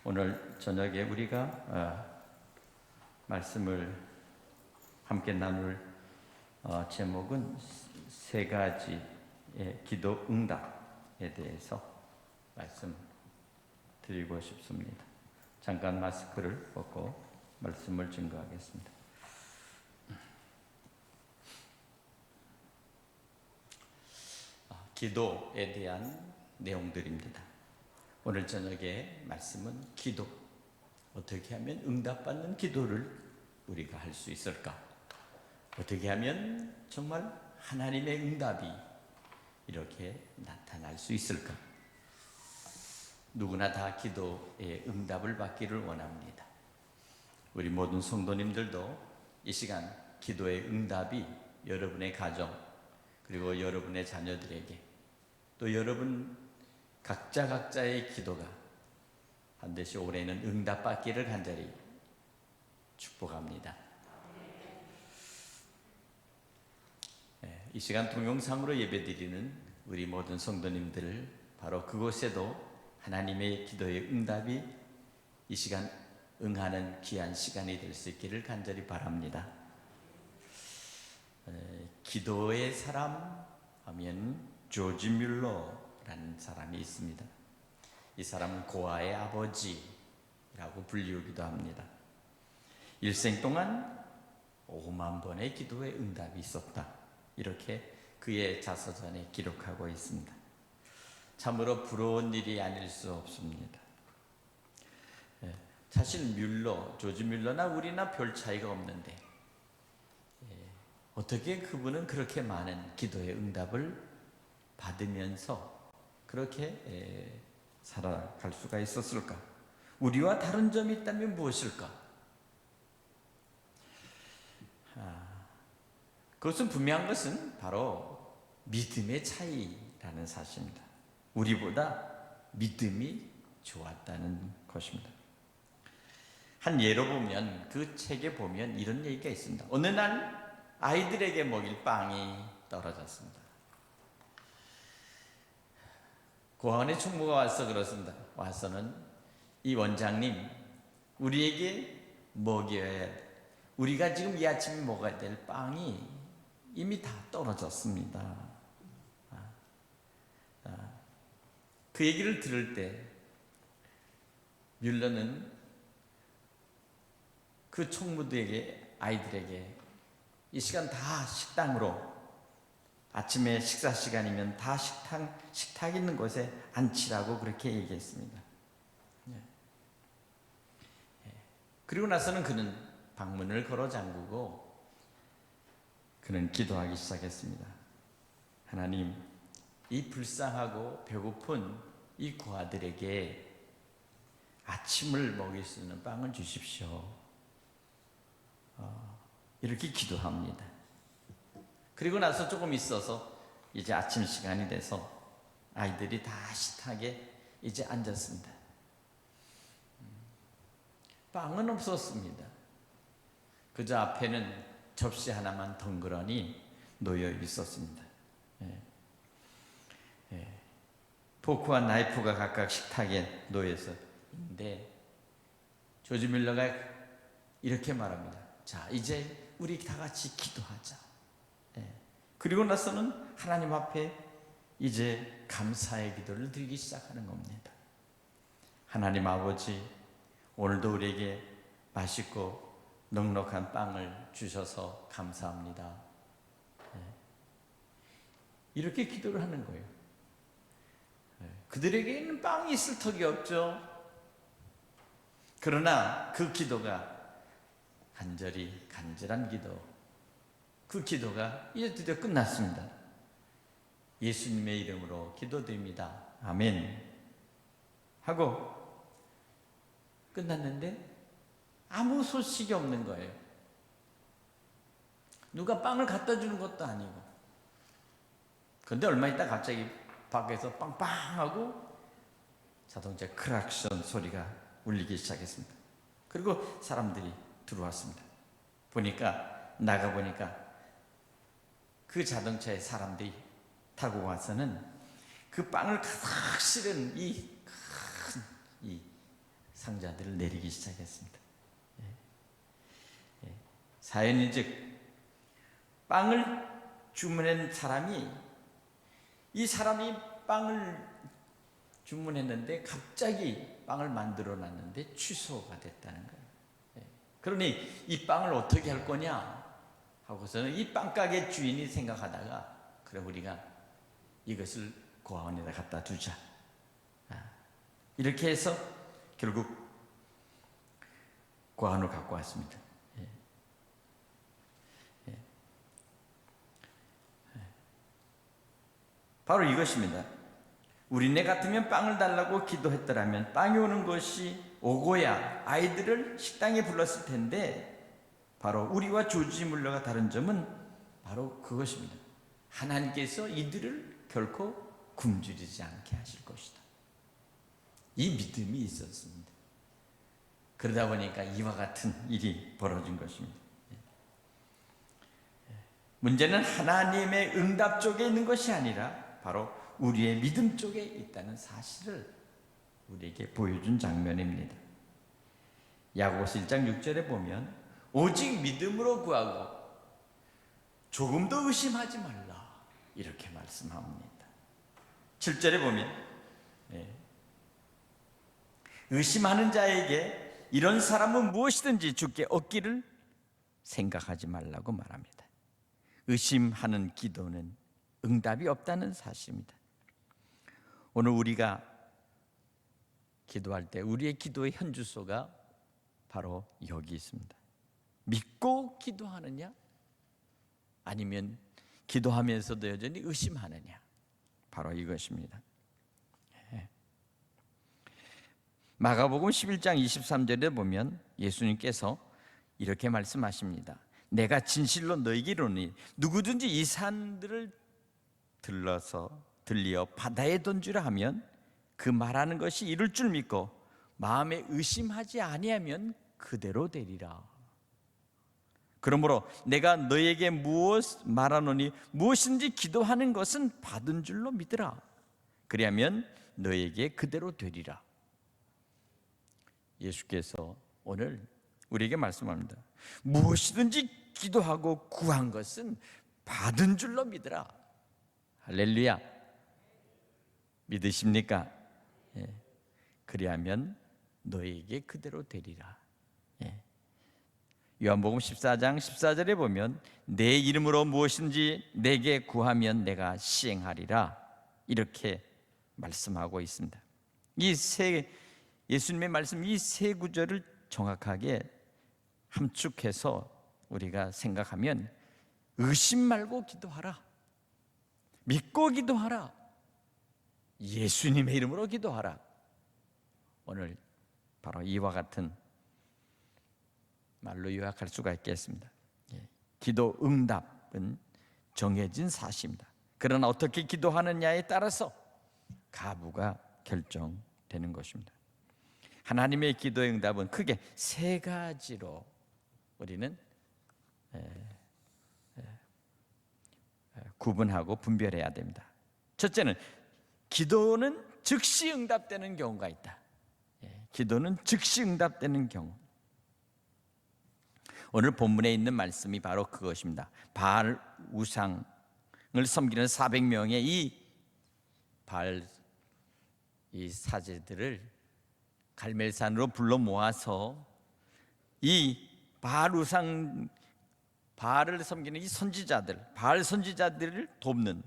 오늘 저녁에 우리가 말씀을 함께 나눌 제목은 세 가지의 기도 응답에 대해서 말씀드리고 싶습니다. 잠깐 마스크를 벗고 말씀을 증거하겠습니다. 기도에 대한 내용들입니다. 오늘 저녁에 말씀은 기도, 어떻게 하면 응답받는 기도를 우리가 할 수 있을까? 어떻게 하면 정말 하나님의 응답이 이렇게 나타날 수 있을까? 누구나 다 기도의 응답을 받기를 원합니다. 우리 모든 성도님들도 이 시간 기도의 응답이 여러분의 가정, 그리고 여러분의 자녀들에게, 또 여러분 각자의 기도가 반드시 올해는 응답받기를 간절히 축복합니다. 이 시간 동영상으로 예배드리는 우리 모든 성도님들, 바로 그곳에도 하나님의 기도의 응답이 이 시간 응하는 귀한 시간이 될 수 있기를 간절히 바랍니다. 기도의 사람 하면 조지 뮬러라는 사람이 있습니다. 이 사람은 고아의 아버지라고 불리우기도 합니다. 일생 동안 5만 번의 기도의 응답이 있었다, 이렇게 그의 자서전에 기록하고 있습니다. 참으로 부러운 일이 아닐 수 없습니다. 사실 조지 뮬러나 우리나 별 차이가 없는데 어떻게 그분은 그렇게 많은 기도의 응답을 받으면서 그렇게 살아갈 수가 있었을까? 우리와 다른 점이 있다면 무엇일까? 그것은 분명한 것은 바로 믿음의 차이라는 사실입니다. 우리보다 믿음이 좋았다는 것입니다. 한 예로 보면, 그 책에 보면 이런 얘기가 있습니다. 어느 날 아이들에게 먹일 빵이 떨어졌습니다. 고아원의 총무가 와서 그렇습니다. 와서는 이 원장님, 우리에게 먹여야 돼. 우리가 지금 이 아침에 먹어야 될 빵이 이미 다 떨어졌습니다. 그 얘기를 들을 때 뮬러는 그 총무들에게, 아이들에게 이 시간 다 식당으로, 아침에 식사 시간이면 다 식탁 있는 곳에 앉히라고 그렇게 얘기했습니다. 그리고 나서는 그는 방문을 걸어 잠그고 그는 기도하기 시작했습니다. 하나님, 이 불쌍하고 배고픈 이 고아들에게 아침을 먹일 수 있는 빵을 주십시오. 이렇게 기도합니다. 그리고 나서 조금 있어서 이제 아침 시간이 돼서 아이들이 다 식탁에 이제 앉았습니다. 빵은 없었습니다. 그저 앞에는 접시 하나만 덩그러니 놓여 있었습니다. 포크와 나이프가 각각 식탁에 놓여서 있는데 조지 뮬러가 이렇게 말합니다. 자, 이제 우리 다 같이 기도하자. 그리고 나서는 하나님 앞에 이제 감사의 기도를 드리기 시작하는 겁니다. 하나님 아버지, 오늘도 우리에게 맛있고 넉넉한 빵을 주셔서 감사합니다. 이렇게 기도를 하는 거예요. 그들에게는 빵이 있을 턱이 없죠. 그러나 그 기도가 간절한 기도, 그 기도가 이제 드디어 끝났습니다. 예수님의 이름으로 기도드립니다. 아멘 하고 끝났는데 아무 소식이 없는 거예요. 누가 빵을 갖다 주는 것도 아니고. 그런데 얼마 있다 갑자기 밖에서 빵빵하고 자동차 크락션 소리가 울리기 시작했습니다. 그리고 사람들이 들어왔습니다. 나가보니까 그 자동차에 사람들이 타고 와서는 그 빵을 가득 실은 이 상자들을 내리기 시작했습니다. 사연인즉 빵을 주문한 사람이, 이 사람이 빵을 주문했는데 갑자기 빵을 만들어 놨는데 취소가 됐다는 거예요. 그러니 이 빵을 어떻게 할 거냐 하고서는 이 빵가게 주인이 생각하다가, 그래 우리가 이것을 고아원에다 갖다 두자, 이렇게 해서 결국 고아원을 갖고 왔습니다. 바로 이것입니다. 우리네 같으면 빵을 달라고 기도했더라면 빵이 오는 것이 오고야 아이들을 식당에 불렀을 텐데, 바로 우리와 조지 물러가 다른 점은 바로 그것입니다. 하나님께서 이들을 결코 굶주리지 않게 하실 것이다. 이 믿음이 있었습니다. 그러다 보니까 이와 같은 일이 벌어진 것입니다. 문제는 하나님의 응답 쪽에 있는 것이 아니라 바로 우리의 믿음 쪽에 있다는 사실을 우리에게 보여준 장면입니다. 야고보서 1장 6절에 보면 오직 믿음으로 구하고 조금도 의심하지 말라, 이렇게 말씀합니다. 7절에 보면 의심하는 자에게 이런 사람은 무엇이든지 주께 얻기를 생각하지 말라고 말합니다. 의심하는 기도는 응답이 없다는 사실입니다. 오늘 우리가 기도할 때 우리의 기도의 현주소가 바로 여기 있습니다. 믿고 기도하느냐, 아니면 기도하면서도 여전히 의심하느냐, 바로 이것입니다. 마가복음 11장 23절에 보면 예수님께서 이렇게 말씀하십니다. 내가 진실로 너희에게 이르노니 누구든지 이 산들을 들리어 바다에 던지라 하면 그 말하는 것이 이룰 줄 믿고 마음에 의심하지 아니하면 그대로 되리라. 그러므로 내가 너희에게 무엇 말하노니 무엇인지 기도하는 것은 받은 줄로 믿으라. 그리하면 너희에게 그대로 되리라. 예수께서 오늘 우리에게 말씀합니다. 무엇이든지 기도하고 구한 것은 받은 줄로 믿으라. 할렐루야. 믿으십니까? 그리하면 너희에게 그대로 되리라. 요한복음 14장 14절에 보면 내 이름으로 무엇인지 내게 구하면 내가 시행하리라, 이렇게 말씀하고 있습니다. 예수님의 말씀 이 세 구절을 정확하게 함축해서 우리가 생각하면 의심 말고 기도하라, 믿고 기도하라, 예수님의 이름으로 기도하라. 오늘 바로 이와 같은 말로 요약할 수가 있겠습니다. 기도 응답은 정해진 사실입니다. 그러나 어떻게 기도하느냐에 따라서 가부가 결정되는 것입니다. 하나님의 기도의 응답은 크게 세 가지로 우리는 구분하고 분별해야 됩니다. 첫째는 기도는 즉시 응답되는 경우가 있다. 기도는 즉시 응답되는 경우. 오늘 본문에 있는 말씀이 바로 그것입니다. 바알 우상을 섬기는 400명의 이 사제들을 갈멜산으로 불러 모아서 이 바알을 섬기는 이 선지자들, 바알 선지자들을 돕는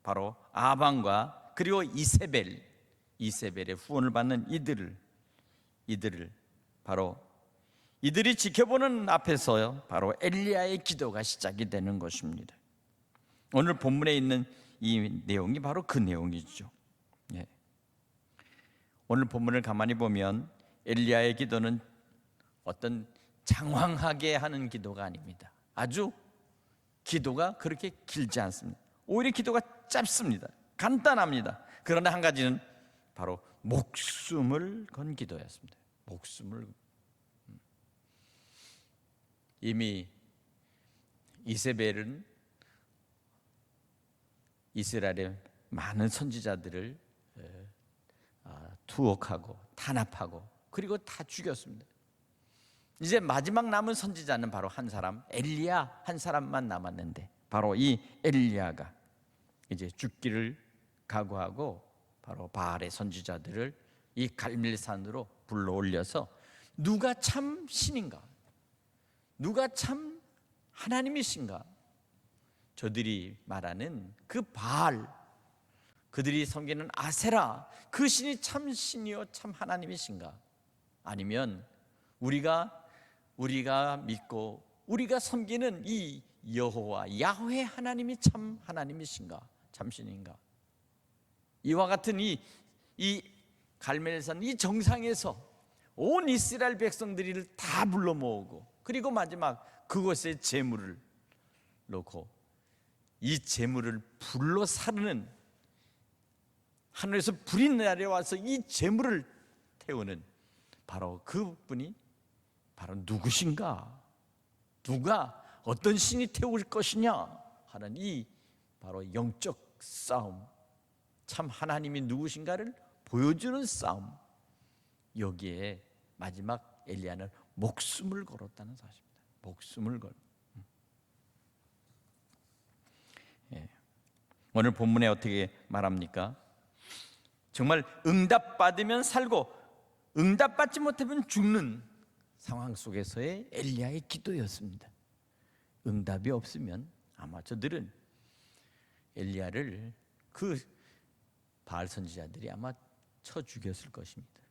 바로 아방과 그리고 이세벨의 후원을 받는 이들이 지켜보는 앞에서 바로 엘리야의 기도가 시작이 되는 것입니다. 오늘 본문에 있는 이 내용이 바로 그 내용이죠. 오늘 본문을 가만히 보면 엘리야의 기도는 어떤 장황하게 하는 기도가 아닙니다. 아주 기도가 그렇게 길지 않습니다. 오히려 기도가 짧습니다. 간단합니다. 그러나 한 가지는 바로 목숨을 건 기도였습니다. 이미 이세벨은 이스라엘의 많은 선지자들을 투옥하고 탄압하고 그리고 다 죽였습니다. 이제 마지막 남은 선지자는 바로 한 사람, 엘리야 한 사람만 남았는데, 바로 이 엘리야가 이제 죽기를 각오하고 바로 바알의 선지자들을 이 갈멜산으로 불러 올려서 누가 참 신인가, 누가 참 하나님이신가, 저들이 말하는 그 바알, 그들이 섬기는 아세라, 그 신이 참 신이요 참 하나님이신가, 아니면 우리가 믿고 우리가 섬기는 이 여호와 야훼 하나님이 참 하나님이신가, 참 신인가. 이와 같은 이 갈멜산 이 정상에서 온 이스라엘 백성들을 다 불러 모으고, 그리고 마지막 그곳에 제물을 놓고 이 제물을 불로 사르는, 하늘에서 불이 내려와서 이 제물을 태우는 바로 그분이 바로 누구신가, 누가 어떤 신이 태울 것이냐 하는 이 바로 영적 싸움, 참 하나님이 누구신가를 보여주는 싸움, 여기에 마지막 엘리야는 목숨을 걸었다는 사실입니다. 목숨을 걸. 오늘 본문에 어떻게 말합니까? 정말 응답받으면 살고 응답받지 못하면 죽는 상황 속에서의 엘리야의 기도였습니다. 응답이 없으면 아마 저들은 엘리야를 그 바알 선지자들이 아마 쳐 죽였을 것입니다.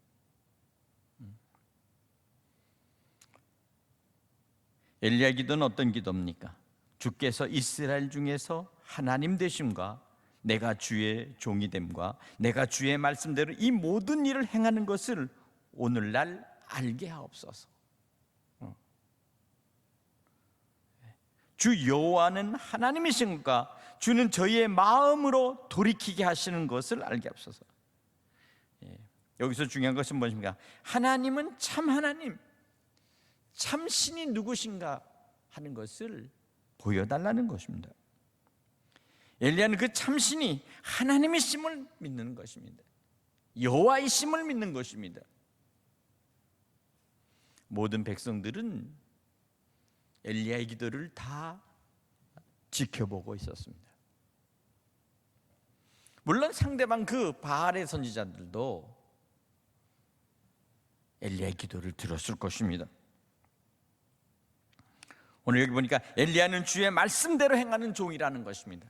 엘리야 기도는 어떤 기도입니까? 주께서 이스라엘 중에서 하나님 되심과 내가 주의 종이 됨과 내가 주의 말씀대로 이 모든 일을 행하는 것을 오늘날 알게 하옵소서. 주 여호와는 하나님이신가, 주는 저희의 마음으로 돌이키게 하시는 것을 알게 하옵소서. 여기서 중요한 것은 무엇입니까? 하나님은 참 하나님, 참 신이 누구신가 하는 것을 보여달라는 것입니다. 엘리야는 그 참신이 하나님의 심을 믿는 것입니다. 여호와의 심을 믿는 것입니다. 모든 백성들은 엘리야의 기도를 다 지켜보고 있었습니다. 물론 상대방 그 바알의 선지자들도 엘리야의 기도를 들었을 것입니다. 오늘 여기 보니까 엘리야는 주의 말씀대로 행하는 종이라는 것입니다.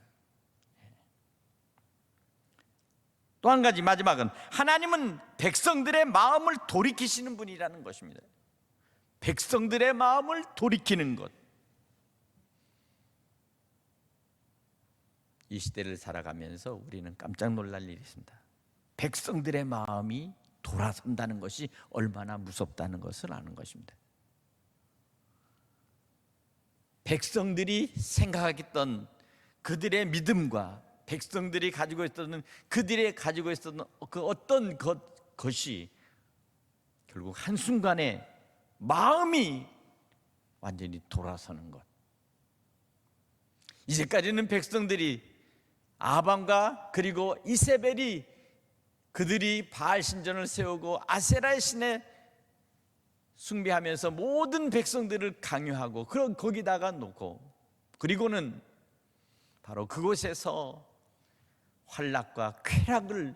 또 한 가지, 마지막은 하나님은 백성들의 마음을 돌이키시는 분이라는 것입니다. 백성들의 마음을 돌이키는 것. 이 시대를 살아가면서 우리는 깜짝 놀랄 일이 있습니다. 백성들의 마음이 돌아선다는 것이 얼마나 무섭다는 것을 아는 것입니다. 백성들이 생각했던 그들의 믿음과 백성들이 가지고 있었던 그들의 가지고 있었던 그 어떤 것이 결국 한순간에 마음이 완전히 돌아서는 것. 이제까지는 백성들이 아밤과 그리고 이세벨이 그들이 바알 신전을 세우고 아세라의 신에 숭배하면서 모든 백성들을 강요하고 거기다가 놓고, 그리고는 바로 그곳에서 환락과 쾌락을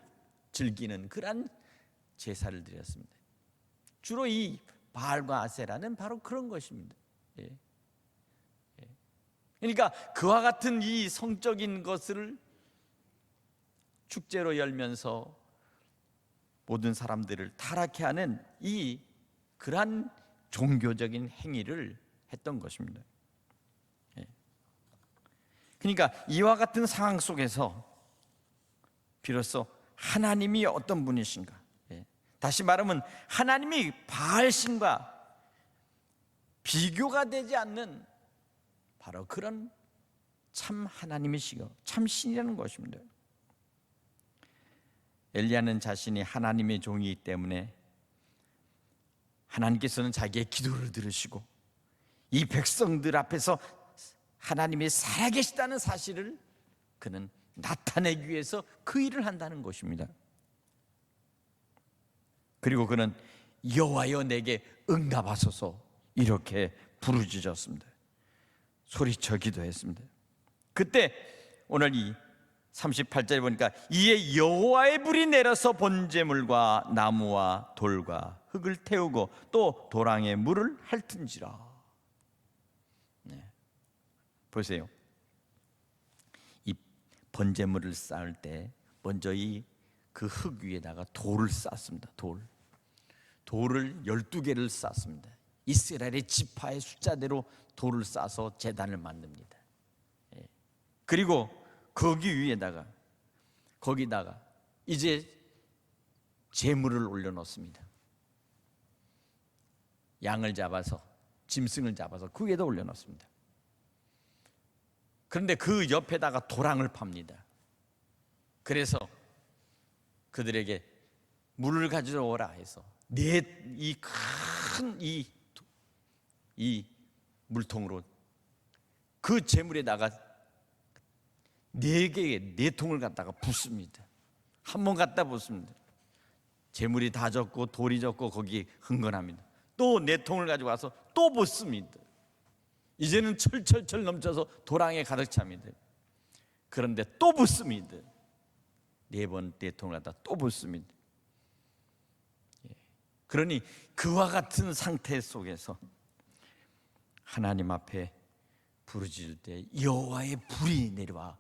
즐기는 그러한 제사를 드렸습니다. 주로 이 바알과 아세라는 바로 그런 것입니다. 그러니까 그와 같은 이 성적인 것을 축제로 열면서 모든 사람들을 타락해 하는 이 그러한 종교적인 행위를 했던 것입니다. 그러니까 이와 같은 상황 속에서 비로소 하나님이 어떤 분이신가, 다시 말하면 하나님이 바알신과 비교가 되지 않는 바로 그런 참 하나님이시고 참 신이라는 것입니다. 엘리야는 자신이 하나님의 종이기 때문에 하나님께서는 자기의 기도를 들으시고 이 백성들 앞에서 하나님이 살아계시다는 사실을 그는 나타내기 위해서 그 일을 한다는 것입니다. 그리고 그는 여호와여 내게 응답하소서 이렇게 부르짖었습니다. 소리쳐 기도했습니다. 그때 오늘 이 38절에 보니까 이에 여호와의 불이 내려서 번제물과 나무와 돌과 흙을 태우고 또 도랑에 물을 핥은지라. 보세요. 이 번제물을 쌓을 때 먼저 이 그 흙 위에다가 돌을 쌓습니다. 돌을 12개를 쌓습니다. 이스라엘의 지파의 숫자대로 돌을 쌓아서 제단을 만듭니다. 그리고 거기다가 이제 제물을 올려놓습니다. 양을 잡아서, 짐승을 잡아서 그 위에다 올려놓습니다. 그런데 그 옆에다가 도랑을 팝니다. 그래서 그들에게 물을 가지러 오라 해서 이 큰 이 물통으로 그 제물에다가 4통을 갖다가 붓습니다. 한 번 갖다 붓습니다. 제물이 다 젖고 돌이 젖고 거기 흥건합니다. 또 4통을 가지고 와서 또 붓습니다. 이제는 철철철 넘쳐서 도랑에 가득 찹니다. 그런데 또 붓습니다. 4통을 갖다 또 붓습니다. 그러니 그와 같은 상태 속에서 하나님 앞에 부르짖을 때 여호와의 불이 내려와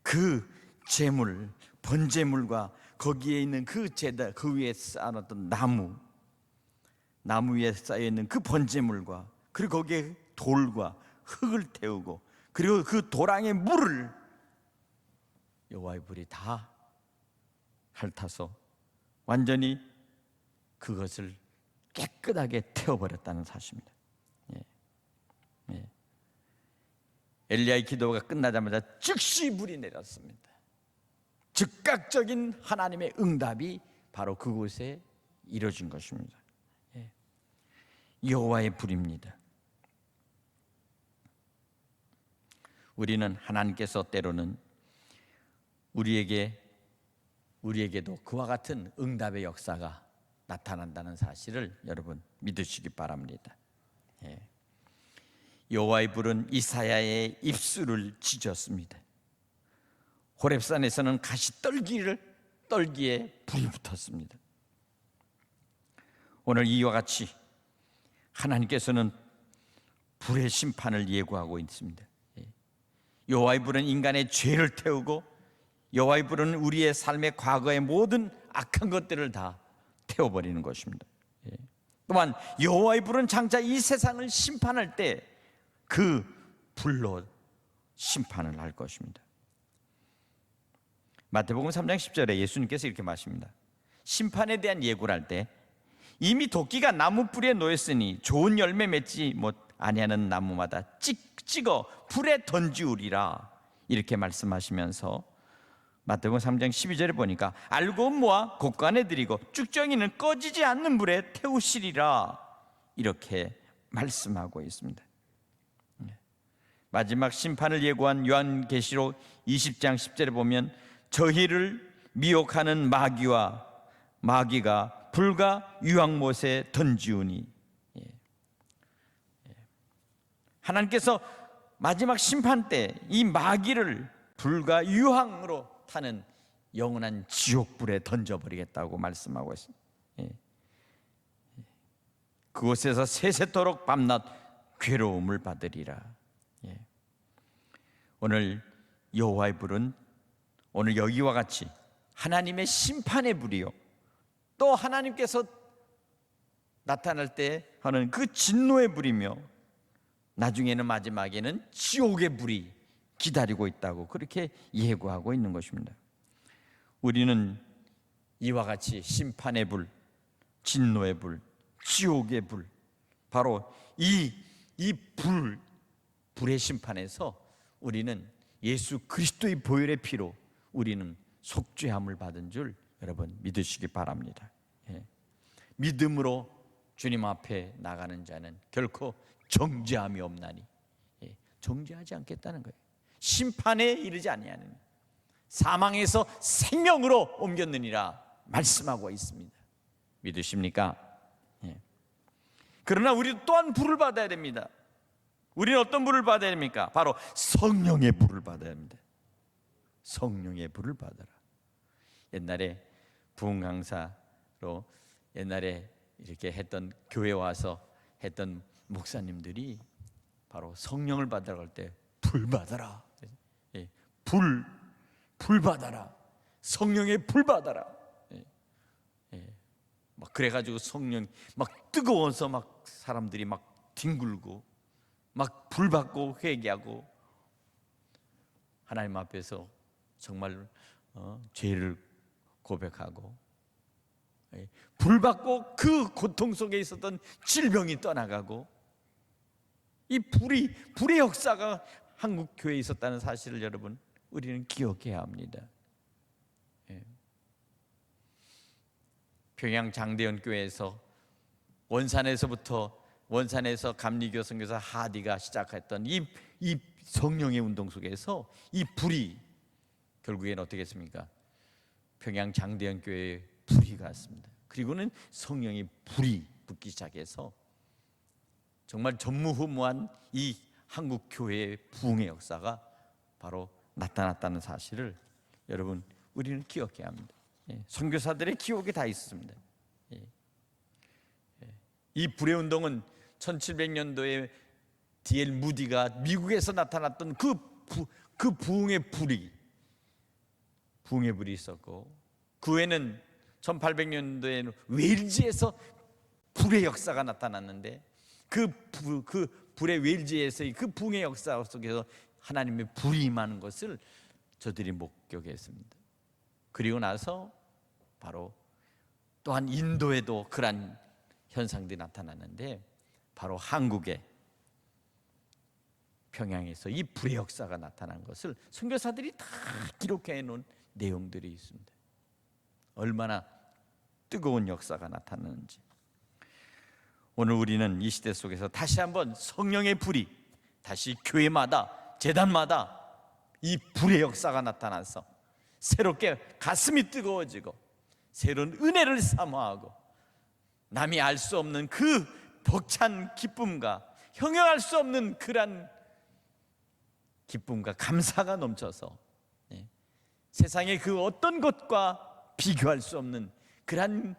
그 제물, 번제물과 거기에 있는 그 제단, 그 위에 쌓아놨던 나무 위에 쌓여있는 그 번제물과 그리고 거기에 돌과 흙을 태우고 그리고 그 도랑의 물을 여호와의 불이 다 핥아서 완전히 그것을 깨끗하게 태워버렸다는 사실입니다. 엘리야의 기도가 끝나자마자 즉시 불이 내렸습니다. 즉각적인 하나님의 응답이 바로 그곳에 이루어진 것입니다. 여호와의 불입니다. 우리는 하나님께서 때로는 우리에게도 그와 같은 응답의 역사가 나타난다는 사실을 여러분 믿으시기 바랍니다. 여호와의 불은 이사야의 입술을 찢었습니다. 호렙산에서는 가시떨기에 불이 붙었습니다. 오늘 이와 같이 하나님께서는 불의 심판을 예고하고 있습니다. 여호와의 불은 인간의 죄를 태우고 여호와의 불은 우리의 삶의 과거의 모든 악한 것들을 다 태워버리는 것입니다. 또한 여호와의 불은 장차 이 세상을 심판할 때 그 불로 심판을 할 것입니다. 마태복음 3장 10절에 예수님께서 이렇게 말씀합니다. 심판에 대한 예고를 할 때 이미 도끼가 나무 뿌리에 놓였으니 좋은 열매 맺지 아니하는 나무마다 찍어 불에 던지우리라 이렇게 말씀하시면서 마태복음 3장 12절에 보니까 알고 모아 곳간에 들이고 쭉정이는 꺼지지 않는 불에 태우시리라 이렇게 말씀하고 있습니다. 마지막 심판을 예고한 요한계시록 20장 10절에 보면 저희를 미혹하는 마귀가 불과 유황못에 던지우니 하나님께서 마지막 심판 때 이 마귀를 불과 유황으로 타는 영원한 지옥불에 던져버리겠다고 말씀하고 있습니다. 그곳에서 세세토록 밤낮 괴로움을 받으리라. 오늘 여호와의 불은 오늘 여기와 같이 하나님의 심판의 불이요 또 하나님께서 나타날 때 하는 그 진노의 불이며 나중에는 마지막에는 지옥의 불이 기다리고 있다고 그렇게 예고하고 있는 것입니다. 우리는 이와 같이 심판의 불, 진노의 불, 지옥의 불 바로 이 불의 심판에서 우리는 예수 그리스도의 보혈의 피로 우리는 속죄함을 받은 줄 여러분 믿으시기 바랍니다. 믿음으로 주님 앞에 나가는 자는 결코 정죄함이 없나니 정죄하지 않겠다는 거예요. 심판에 이르지 아니하는 사망에서 생명으로 옮겼느니라 말씀하고 있습니다. 믿으십니까? 그러나 우리도 또한 불을 받아야 됩니다. 우리는 어떤 불을 받아야 됩니까? 바로 성령의 불을 받아야 합니다. 성령의 불을 받아라. 옛날에 부흥 강사로 옛날에 이렇게 했던, 교회 와서 했던 목사님들이 바로 성령을 받으러 갈 때 불 받아라. 불 받아라. 성령의 불 받아라. 막 그래가지고 성령 막 뜨거워서 막 사람들이 막 뒹굴고 막 불 받고 회개하고 하나님 앞에서 정말 죄를 고백하고 불 받고 그 고통 속에 있었던 질병이 떠나가고 이 불의 역사가 한국 교회에 있었다는 사실을 여러분 우리는 기억해야 합니다. 평양 장대현 교회에서 원산에서 감리교 선교사 하디가 시작했던 이 성령의 운동 속에서 이 불이 결국엔 어떻게 했습니까? 평양 장대현 교회에 불이 갔습니다. 그리고는 성령의 불이 붙기 시작해서 정말 전무후무한 이 한국 교회의 부흥의 역사가 바로 나타났다는 사실을 여러분 우리는 기억해야 합니다. 선교사들의 기억이 다 있습니다. 이 불의 운동은 1700년도에 D.L. 무디가 미국에서 나타났던 그 부흥의 불이 있었고, 그 후에는 1800년도에는 웨일즈에서 불의 역사가 나타났는데 그 불의 웨일즈에서의 그 부흥의 역사 속에서 하나님의 불이 임하는 것을 저들이 목격했습니다. 그리고 나서 바로 또한 인도에도 그러한 현상들이 나타났는데 바로 한국의 평양에서 이 불의 역사가 나타난 것을 선교사들이 다 기록해 놓은 내용들이 있습니다. 얼마나 뜨거운 역사가 나타나는지. 오늘 우리는 이 시대 속에서 다시 한번 성령의 불이 다시 교회마다 제단마다 이 불의 역사가 나타나서 새롭게 가슴이 뜨거워지고 새로운 은혜를 사모하고 남이 알 수 없는 그 벅찬 기쁨과 형용할 수 없는 그런 기쁨과 감사가 넘쳐서 세상의 그 어떤 것과 비교할 수 없는 그런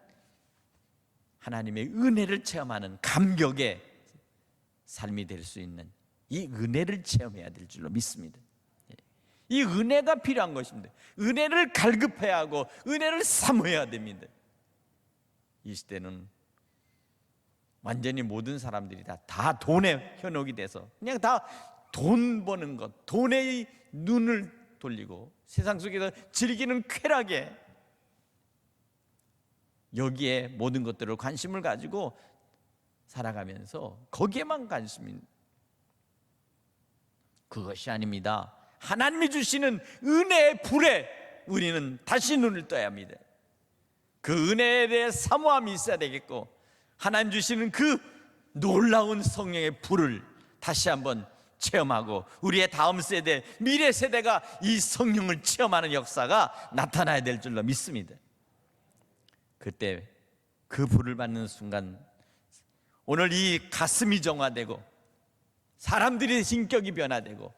하나님의 은혜를 체험하는 감격의 삶이 될 수 있는 이 은혜를 체험해야 될 줄로 믿습니다. 이 은혜가 필요한 것입니다. 은혜를 갈급해야 하고 은혜를 사모해야 됩니다. 이 시대는 완전히 모든 사람들이 다 돈에 현혹이 돼서 그냥 다 돈 버는 것, 돈에 눈을 돌리고 세상 속에서 즐기는 쾌락에 여기에 모든 것들을 관심을 가지고 살아가면서 거기에만 관심이, 그것이 아닙니다. 하나님이 주시는 은혜의 불에 우리는 다시 눈을 떠야 합니다. 그 은혜에 대해 사모함이 있어야 되겠고 하나님 주시는 그 놀라운 성령의 불을 다시 한번 체험하고 우리의 다음 세대, 미래 세대가 이 성령을 체험하는 역사가 나타나야 될 줄로 믿습니다. 그때 그 불을 받는 순간 오늘 이 가슴이 정화되고 사람들의 인격이 변화되고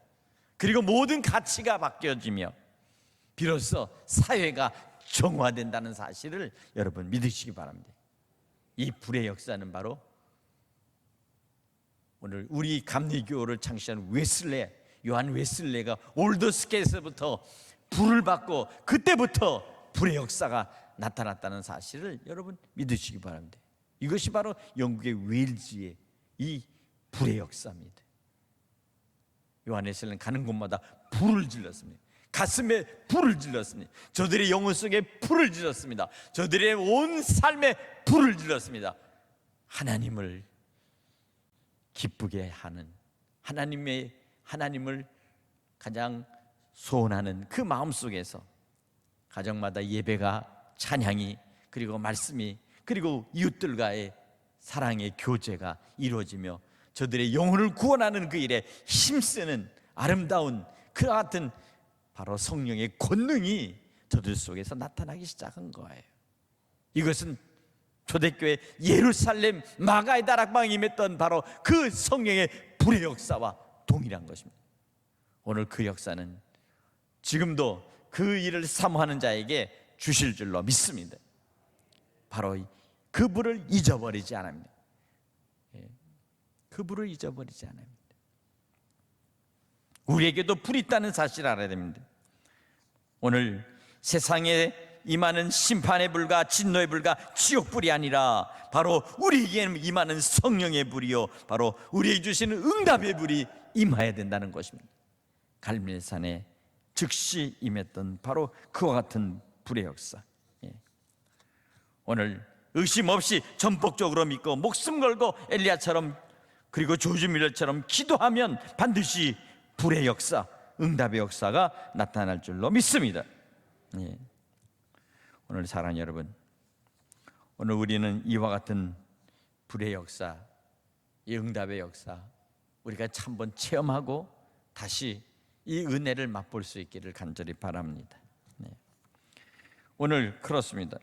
그리고 모든 가치가 바뀌어지며 비로소 사회가 정화된다는 사실을 여러분 믿으시기 바랍니다. 이 불의 역사는 바로 오늘 우리 감리교를 창시한 요한 웨슬레가 올더스케에서부터 불을 받고 그때부터 불의 역사가 나타났다는 사실을 여러분 믿으시기 바랍니다. 이것이 바로 영국의 웨일즈의 이 불의 역사입니다. 요한 웨슬레는 가는 곳마다 불을 질렀습니다. 가슴에 불을 질렀습니다. 저들의 영혼 속에 불을 질렀습니다. 저들의 온 삶에 불을 질렀습니다. 하나님을 기쁘게 하는, 하나님을 가장 소원하는 그 마음 속에서 가정마다 예배가, 찬양이, 그리고 말씀이, 그리고 이웃들과의 사랑의 교제가 이루어지며 저들의 영혼을 구원하는 그 일에 힘쓰는 아름다운 그 같은 바로 성령의 권능이 저들 속에서 나타나기 시작한 거예요. 이것은 초대교회 예루살렘 마가의 다락방에 임했던 바로 그 성령의 불의 역사와 동일한 것입니다. 오늘 그 역사는 지금도 그 일을 사모하는 자에게 주실 줄로 믿습니다. 바로 그 불을 잊어버리지 않습니다. 그 불을 잊어버리지 않습니다. 우리에게도 불이 있다는 사실을 알아야 됩니다. 오늘 세상에 임하는 심판의 불과 진노의 불과 지옥불이 아니라 바로 우리에게 임하는 성령의 불이요, 바로 우리에게 주시는 응답의 불이 임해야 된다는 것입니다. 갈멜산에 즉시 임했던 바로 그와 같은 불의 역사. 오늘 의심 없이 전폭적으로 믿고 목숨 걸고 엘리야처럼 그리고 조지 밀러처럼 기도하면 반드시 불의 역사, 응답의 역사가 나타날 줄로 믿습니다. 오늘 사랑하는 여러분, 오늘 우리는 이와 같은 불의 역사, 이 응답의 역사 우리가 한번 체험하고 다시 이 은혜를 맛볼 수 있기를 간절히 바랍니다. 오늘 그렇습니다.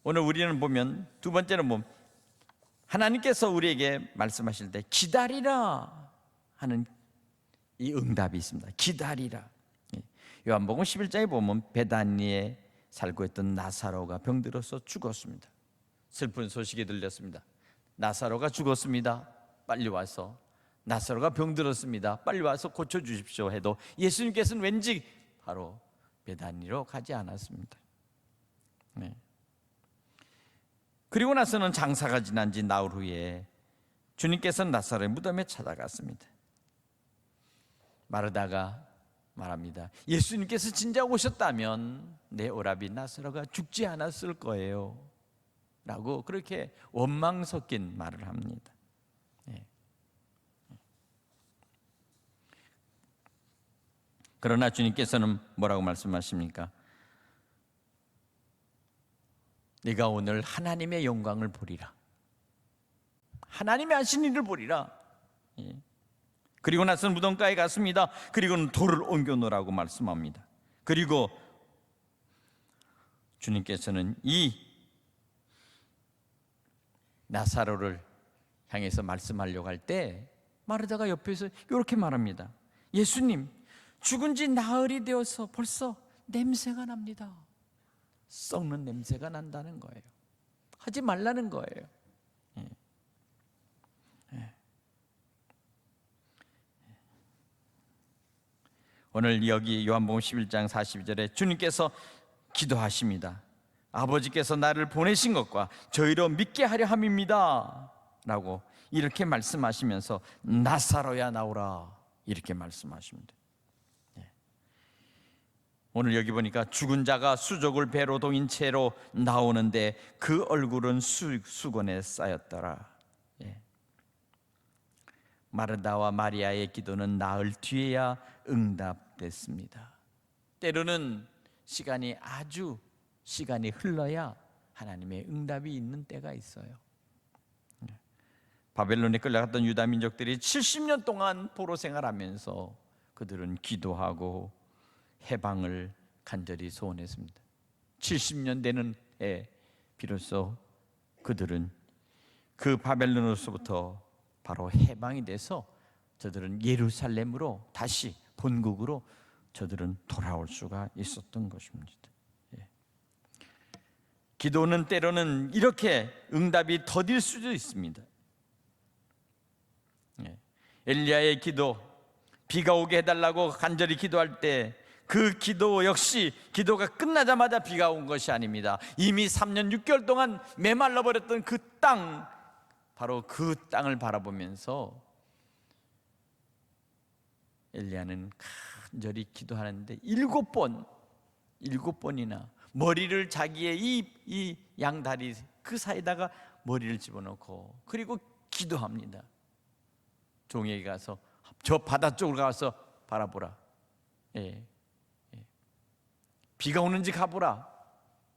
오늘 우리는 보면 두 번째는 보면 하나님께서 우리에게 말씀하실 때 기다리라 하는 이 응답이 있습니다. 기다리라. 요한복음 11장에 보면 베다니에 살고 있던 나사로가 병들어서 죽었습니다. 슬픈 소식이 들렸습니다. 나사로가 죽었습니다. 빨리 와서. 나사로가 병들었습니다. 빨리 와서 고쳐주십시오 해도 예수님께서는 왠지 바로 베다니로 가지 않았습니다. 그리고 나서는 장사가 지난 지 나흘 후에 주님께서는 나사로의 무덤에 찾아갔습니다. 마르다가 말합니다. 예수님께서 진짜 오셨다면 내 오라비 나사로가 죽지 않았을 거예요 라고 그렇게 원망 섞인 말을 합니다. 그러나 주님께서는 뭐라고 말씀하십니까? 네가 오늘 하나님의 영광을 보리라. 하나님의 하신 일을 보리라. 그리고 나서는 무덤가에 갔습니다. 그리고는 돌을 옮겨 놓으라고 말씀합니다. 그리고 주님께서는 이 나사로를 향해서 말씀하려고 할 때 마르다가 옆에서 이렇게 말합니다. 예수님, 죽은 지 나흘이 되어서 벌써 냄새가 납니다. 썩는 냄새가 난다는 거예요. 하지 말라는 거예요. 오늘 여기 요한복음 11장 42절에 주님께서 기도하십니다. 아버지께서 나를 보내신 것과 저희로 믿게 하려 함입니다 라고 이렇게 말씀하시면서 나사로야 나오라 이렇게 말씀하십니다. 오늘 여기 보니까 죽은 자가 수족을 배로 동인 채로 나오는데 그 얼굴은 수건에 쌓였더라. 마르다와 마리아의 기도는 나흘 뒤에야 응답됐습니다. 때로는 시간이 흘러야 하나님의 응답이 있는 때가 있어요. 바벨론에 끌려갔던 유다 민족들이 70년 동안 포로 생활하면서 그들은 기도하고 해방을 간절히 소원했습니다. 70년 되는 해 비로소 그들은 그 바벨론으로부터 바로 해방이 돼서 저들은 예루살렘으로 다시 본국으로 저들은 돌아올 수가 있었던 것입니다. 기도는 때로는 이렇게 응답이 더딜 수도 있습니다. 엘리야의 기도, 비가 오게 해달라고 간절히 기도할 때 그 기도 역시 기도가 끝나자마자 비가 온 것이 아닙니다. 이미 3년 6개월 동안 메말라 버렸던 그 땅, 바로 그 땅을 바라보면서 엘리야는 간절히 기도하는데 7번이나 머리를 자기의 이 양다리 그 사이에다가 머리를 집어넣고 그리고 기도합니다. 종에게 가서 저 바다 쪽으로 가서 바라보라. 비가 오는지 가보라.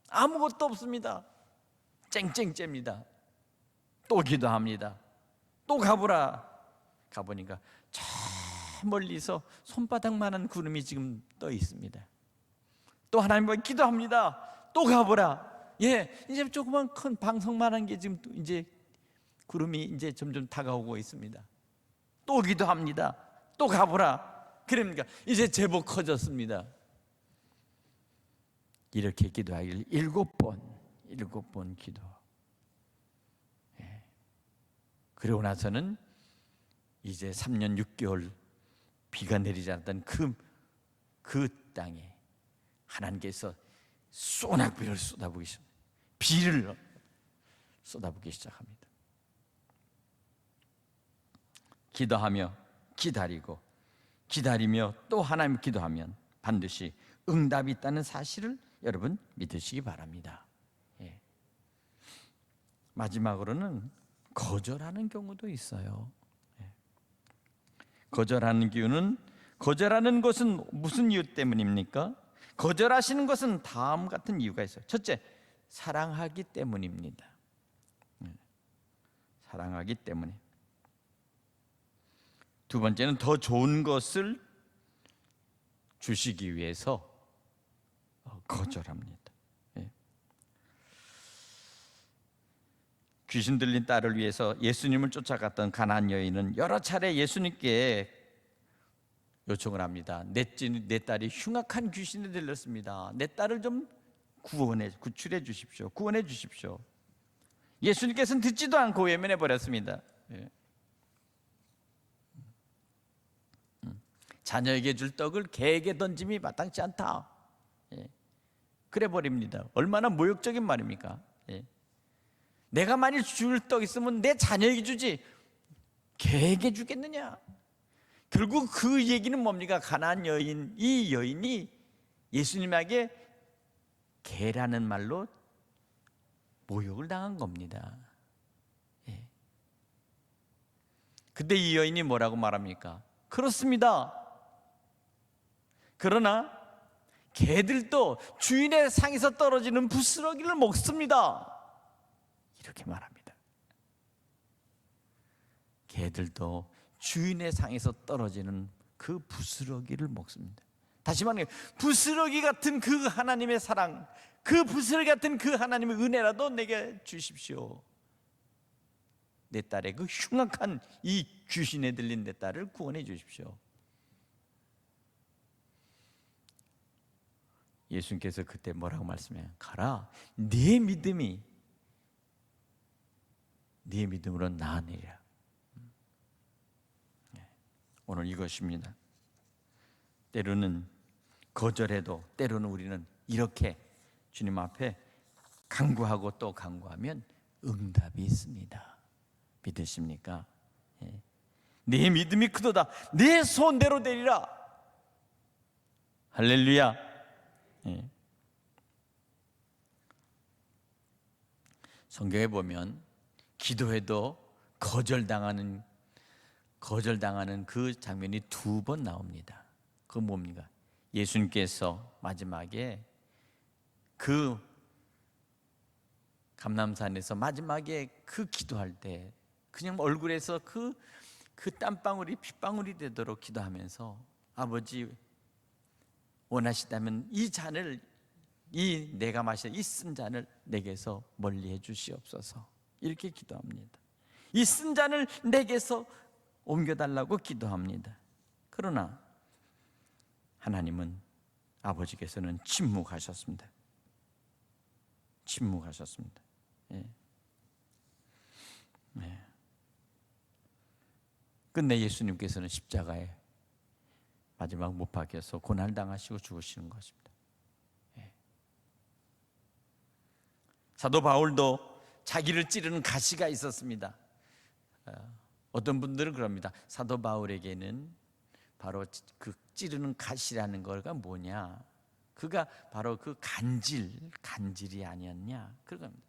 아무것도 없습니다. 쨍쨍쨍입니다. 또 기도합니다. 또 가보라. 가보니까 저 멀리서 손바닥만한 구름이 지금 떠 있습니다. 또 하나님 앞에 기도합니다. 또 가보라. 예, 이제 조그만 큰 방석만한 게 지금 이제 구름이 이제 점점 다가오고 있습니다. 또 기도합니다. 또 가보라. 그러니까 이제 제법 커졌습니다. 이렇게 기도하길 7번 기도. 예. 그러고 나서는 이제 3년 6개월 비가 내리지 않았던 그 땅에 하나님께서 소낙비를 쏟아부기 시작합니다. 비를 쏟아부기 시작합니다. 기도하며 기다리고 기다리며 또 하나님 기도하면 반드시 응답이 있다는 사실을 여러분 믿으시기 바랍니다. 예. 마지막으로는 거절하는 경우도 있어요. 예. 거절하는 것은 무슨 이유 때문입니까? 거절하시는 것은 다음 같은 이유가 있어요. 첫째, 사랑하기 때문입니다. 예. 사랑하기 때문에. 두 번째는 더 좋은 것을 주시기 위해서 거절합니다. 예. 귀신 들린 딸을 위해서 예수님을 쫓아갔던 가나안 여인은 여러 차례 예수님께 요청을 합니다. 내 딸이 흉악한 귀신에 들렸습니다. 내 딸을 좀 구출해 주십시오. 구원해 주십시오. 예수님께서는 듣지도 않고 외면해 버렸습니다. 예. 자녀에게 줄 떡을 개에게 던짐이 마땅치 않다. 예. 그래 버립니다. 얼마나 모욕적인 말입니까? 예. 내가 만일 줄 떡 있으면 내 자녀에게 주지 개에게 주겠느냐? 결국 그 얘기는 뭡니까? 가나안 여인, 이 여인이 예수님에게 개라는 말로 모욕을 당한 겁니다. 예. 근데 이 여인이 뭐라고 말합니까? 그렇습니다. 그러나 개들도 주인의 상에서 떨어지는 부스러기를 먹습니다. 이렇게 말합니다. 개들도 주인의 상에서 떨어지는 그 부스러기를 먹습니다. 다시 말해, 부스러기 같은 그 하나님의 사랑, 그 부스러기 같은 그 하나님의 은혜라도 내게 주십시오. 내 딸의 그 흉악한 이 귀신에 들린 내 딸을 구원해 주십시오. 예수님께서 그때 뭐라고 말씀해요? 가라, 네 믿음으로 나아내리라. 오늘 이것입니다. 때로는 거절해도 때로는 우리는 이렇게 주님 앞에 간구하고 또 간구하면 응답이 있습니다. 믿으십니까? 예. 네 믿음이 크도다. 내 손대로 되리라. 할렐루야. 예. 성경에 보면 기도해도 거절당하는 그 장면이 2번 나옵니다. 그건 뭡니까? 예수님께서 마지막에 그 감람산에서 마지막에 그 기도할 때 그냥 얼굴에서 그 땀방울이 핏방울이 되도록 기도하면서 아버지 원하시다면 이 잔을 내가 마실 이 쓴 잔을 내게서 멀리해 주시옵소서. 이렇게 기도합니다. 이 쓴 잔을 내게서 옮겨달라고 기도합니다. 그러나 하나님은 아버지께서는 침묵하셨습니다. 예. 예. 끝내 예수님께서는 십자가에 마지막 못 박혀서 고난당하시고 죽으시는 것입니다. 예. 사도 바울도 자기를 찌르는 가시가 있었습니다. 어떤 분들은 그럽니다. 사도 바울에게는 바로 그 찌르는 가시라는 거가 뭐냐? 그가 바로 그 간질이 아니었냐? 그겁니다.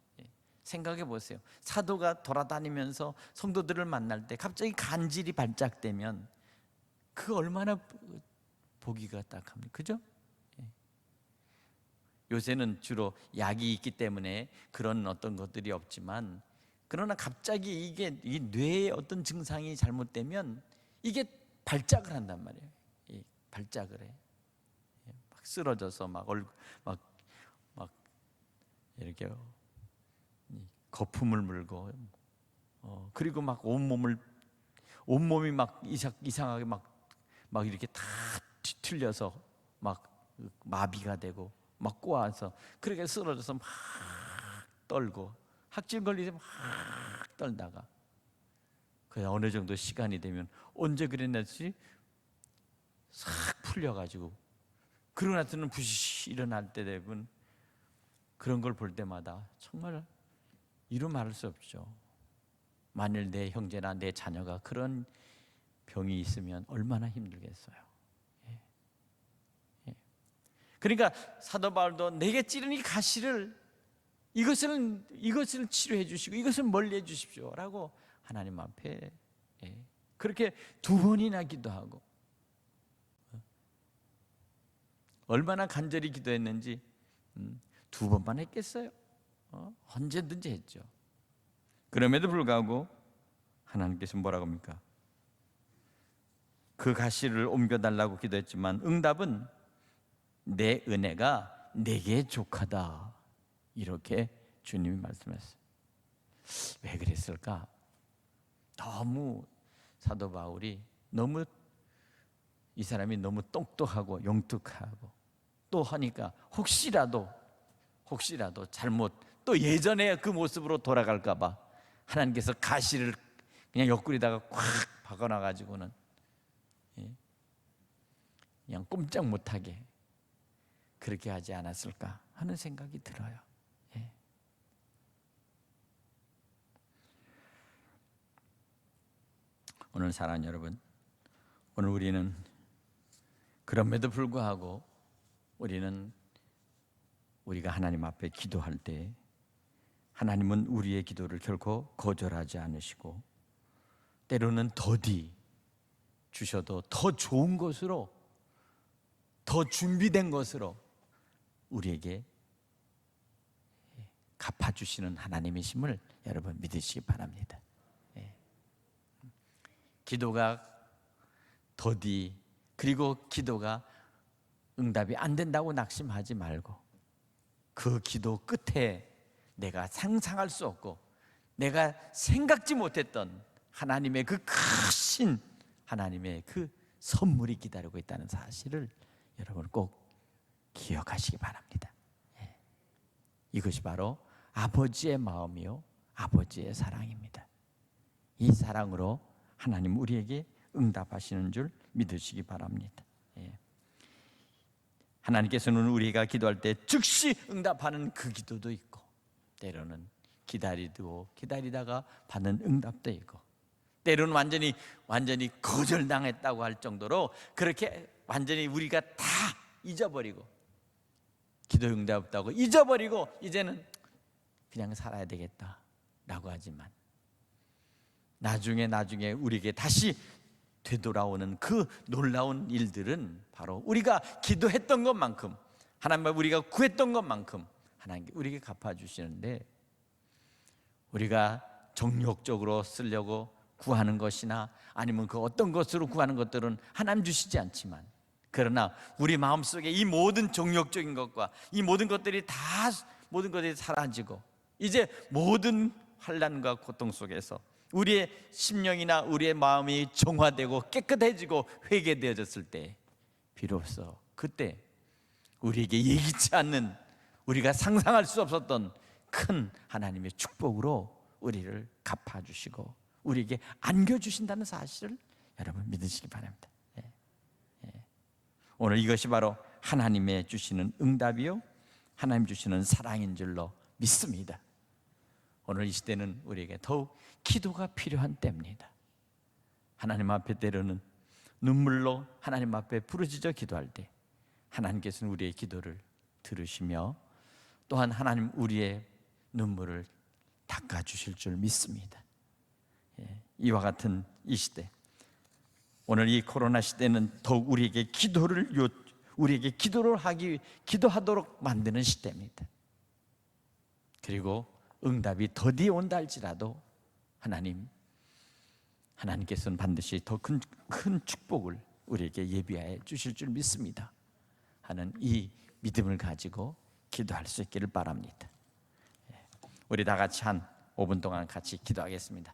생각해 보세요. 사도가 돌아다니면서 성도들을 만날 때 갑자기 간질이 발작되면 그 얼마나 보기가 딱합니까? 그죠? 요새는 주로 약이 있기 때문에 그런 어떤 것들이 없지만, 그러나 갑자기 이게 이 뇌의 어떤 증상이 잘못되면 이게 발작을 한단 말이에요. 발작을 해. 막 쓰러져서 막 이렇게 거품을 물고 그리고 막 온몸이 막 이상하게 막 이렇게 다 뒤틀려서 막 마비가 되고 막 꼬아서 그렇게 쓰러져서 막 떨고 학질 걸리지 막 떨다가 그 어느 정도 시간이 되면 언제 그랬는지 싹 풀려가지고 그러고 나서는 부시 일어날 때 되면 그런 걸 볼 때마다 정말 이루 말할 수 없죠. 만일 내 형제나 내 자녀가 그런 병이 있으면 얼마나 힘들겠어요. 예. 예. 그러니까 사도 바울도 내게 찌른 이 가시를 이것을 치료해 주시고 이것을 멀리해 주십시오라고 하나님 앞에 그렇게 2번이나 기도하고 얼마나 간절히 기도했는지 2번만 했겠어요? 언제든지 했죠. 그럼에도 불구하고 하나님께서 뭐라고 합니까? 그 가시를 옮겨달라고 기도했지만 응답은 내 은혜가 내게 족하다 이렇게 주님이 말씀했어요. 왜 그랬을까? 너무 사도 바울이 너무 이 사람이 너무 똑똑하고 용특하고 또 하니까 혹시라도 잘못 또 예전의 그 모습으로 돌아갈까 봐 하나님께서 가시를 그냥 옆구리다가 콱 박아놔 가지고는 그냥 꼼짝 못하게 그렇게 하지 않았을까 하는 생각이 들어요. 오늘 사랑하는 여러분, 오늘 우리는 그럼에도 불구하고 우리가 하나님 앞에 기도할 때 하나님은 우리의 기도를 결코 거절하지 않으시고 때로는 더디 주셔도 더 좋은 것으로 더 준비된 것으로 우리에게 갚아주시는 하나님이심을 여러분 믿으시기 바랍니다. 기도가 더디 그리고 기도가 응답이 안 된다고 낙심하지 말고 그 기도 끝에 내가 상상할 수 없고 내가 생각지 못했던 하나님의 그 크신 하나님의 그 선물이 기다리고 있다는 사실을 여러분 꼭 기억하시기 바랍니다. 이것이 바로 아버지의 마음이요 아버지의 사랑입니다. 이 사랑으로 하나님 우리에게 응답하시는 줄 믿으시기 바랍니다. 하나님께서는 우리가 기도할 때 즉시 응답하는 그 기도도 있고 때로는 기다리다가 받는 응답도 있고 때로는 완전히 거절당했다고 할 정도로 그렇게 완전히 우리가 다 잊어버리고 기도 응답 없다고 잊어버리고 이제는 그냥 살아야 되겠다라고 하지만 나중에 우리에게 다시 되돌아오는 그 놀라운 일들은 바로 우리가 기도했던 것만큼 하나님 앞에 우리가 구했던 것만큼 하나님께 우리에게 갚아주시는데 우리가 정욕적으로 쓰려고 구하는 것이나 아니면 그 어떤 것으로 구하는 것들은 하나님 주시지 않지만 그러나 우리 마음속에 이 모든 정욕적인 것과 이 모든 것들이 사라지고 이제 모든 환난과 고통 속에서 우리의 심령이나 우리의 마음이 정화되고 깨끗해지고 회개되어졌을 때 비로소 그때 우리에게 예기치 않는 우리가 상상할 수 없었던 큰 하나님의 축복으로 우리를 갚아주시고 우리에게 안겨주신다는 사실을 여러분 믿으시기 바랍니다. 오늘 이것이 바로 하나님의 주시는 응답이요 하나님 주시는 사랑인 줄로 믿습니다. 오늘 이 시대는 우리에게 더욱 기도가 필요한 때입니다. 하나님 앞에 때로는 눈물로 하나님 앞에 부르짖어 기도할 때 하나님께서는 우리의 기도를 들으시며 또한 하나님 우리의 눈물을 닦아주실 줄 믿습니다. 이와 같은 이 시대 오늘 이 코로나 시대는 더욱 우리에게 기도하도록 만드는 시대입니다. 그리고 응답이 더디 온다 할지라도 하나님께서는 반드시 더 큰 축복을 우리에게 예비하여 주실 줄 믿습니다 하는 이 믿음을 가지고 기도할 수 있기를 바랍니다. 우리 다 같이 한 5분 동안 같이 기도하겠습니다.